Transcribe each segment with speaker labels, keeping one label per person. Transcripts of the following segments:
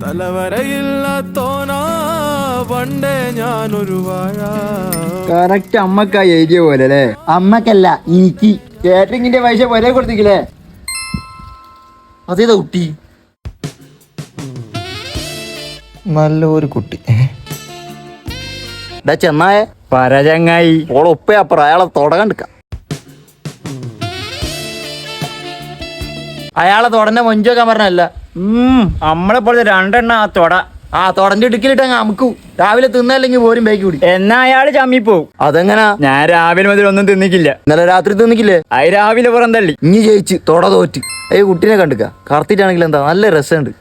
Speaker 1: തലവരയില്ലാത്തോനാ പണ്ടേ ഞാനൊരു വാഴ.
Speaker 2: കറക്റ്റ് അമ്മക്കാ എഴുതിയ പോലെ അല്ലേ? അമ്മക്കല്ല, എനിക്ക്. കാറ്ററിംഗിന്റെ പൈസ പോലെ കൊടുത്തിക്കില്ലേ? അതേതാ കുട്ടി?
Speaker 3: നല്ലൊരു കുട്ടി.
Speaker 2: ചെന്നായ പരചങ്ങായി ഓളൊപ്പേ അപ്പുറം അയാളെ തുടങ്ങണ്ടിക്ക. അയാളെ തൊടന്നെ മൊഞ്ചൊക്കാൻ പറഞ്ഞല്ല.
Speaker 4: നമ്മളെ പോലെ രണ്ടെണ്ണ ആ തൊട
Speaker 2: തൊടന്റെ ഇടുക്കിലിട്ട് അമുക്കൂ. രാവിലെ തിന്നല്ലെങ്കിൽ പോരും ബൈക്ക് കൂടി.
Speaker 4: എന്നാ അയാള് ചമ്മിപ്പോവും.
Speaker 2: അതെങ്ങനാ?
Speaker 4: ഞാൻ രാവിലെ മുതൽ ഒന്നും തിന്നിക്കില്ല.
Speaker 2: ഇന്നലെ രാത്രി തിന്നിക്കില്ലേ?
Speaker 4: അത് രാവിലെ പുറം തള്ളി.
Speaker 2: ഇനി ജയിച്ച് തൊട തോറ്റ്. കുട്ടീനെ കണ്ടിക്ക. കറുത്തിട്ടാണെങ്കിൽ എന്താ നല്ല രസമുണ്ട്.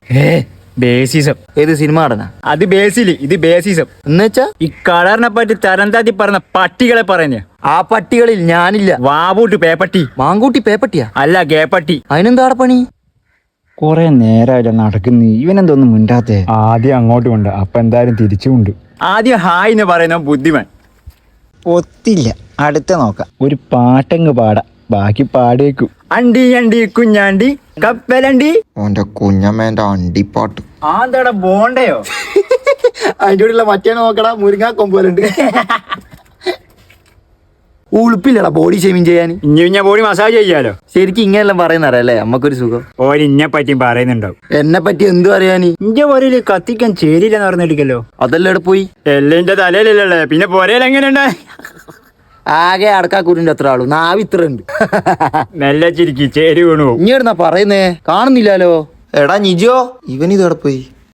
Speaker 4: ബേസിസം.
Speaker 2: ഏത് സിനിമ നടനാ?
Speaker 4: അത് ബേസില്, ഇത് ബേസിസം.
Speaker 2: എന്നുവെച്ചാ
Speaker 4: ഈ കളറിനെ പറ്റി തരം താത്തി പറഞ്ഞ പട്ടികളെ പറയുന്നേ.
Speaker 2: ആ പട്ടികളിൽ ഞാനില്ല.
Speaker 4: വാവൂട്ട് പേപ്പട്ടി.
Speaker 2: മാങ്കൂട്ടി പേപ്പട്ടിയാ?
Speaker 4: അല്ല, കേപ്പട്ടി.
Speaker 2: അതിനെന്താടെ പണി?
Speaker 3: കൊറേ നേരമായില്ല നടക്കുന്നു. ഇവനെന്തോന്നും മിണ്ടാത്തേ?
Speaker 5: ആദ്യം അങ്ങോട്ട് കൊണ്ട്, അപ്പൊ എന്തായാലും തിരിച്ചുകൊണ്ട്.
Speaker 4: ആദ്യം ഹായ് എന്ന് പറയുന്ന ബുദ്ധിമാൻ.
Speaker 3: ഒത്തില്ല, അടുത്ത നോക്കാം. ഒരു പാട്ടങ്ങ് പാടാം, ബാക്കി പാടേക്കു.
Speaker 4: അണ്ടി അണ്ടി കുഞ്ഞാണ്ടി കപ്പലണ്ടി.
Speaker 3: ഓന്റെ കുഞ്ഞമ്മേന്റെ അണ്ടിപ്പാട്ട്.
Speaker 4: ആന്തട ബോണ്ടയോ?
Speaker 2: അതിന്റെ കൂടെ മറ്റേ നോക്കടാ, മുരിങ്ങാ കൊമ്പോലുണ്ട്. ഉളുപ്പില്ലടാ ബോഡി ഷേമിങ് ചെയ്യാൻ.
Speaker 4: ഇഞ്ഞ ബോഡി മസാജ് ചെയ്യാലോ.
Speaker 2: ശരിക്കും ഇങ്ങനെല്ലാം പറയുന്നറിയല്ലേ നമ്മക്കൊരു സുഖം.
Speaker 4: ഇന്നെ പറ്റിയും പറയുന്നുണ്ടാവും.
Speaker 2: എന്നെ പറ്റി എന്തു പറയാനി?
Speaker 4: ഇന്റെ പോരയില് കത്തിക്കാൻ ചേരില്ലെന്ന് പറഞ്ഞെടുക്കല്ലോ.
Speaker 2: അതെല്ലാം ഇവിടെ പോയി.
Speaker 4: എല്ലാം തലയിലല്ലേ, പിന്നെ പോരയിൽ എങ്ങനെയുണ്ട്?
Speaker 2: ആകെ അടക്കാക്കൂരിന്റെ അത്ര ആളു, നാവ് ഇത്ര ഉണ്ട്.
Speaker 4: മെല്ലെ ചിരിക്കി ചേരി വീണു.
Speaker 2: ഇനി എവിടുന്നാ പറയുന്നേ? കാണുന്നില്ലാലോ.
Speaker 3: എടാ നിജോ, ഇവനിതോടെ പോയി.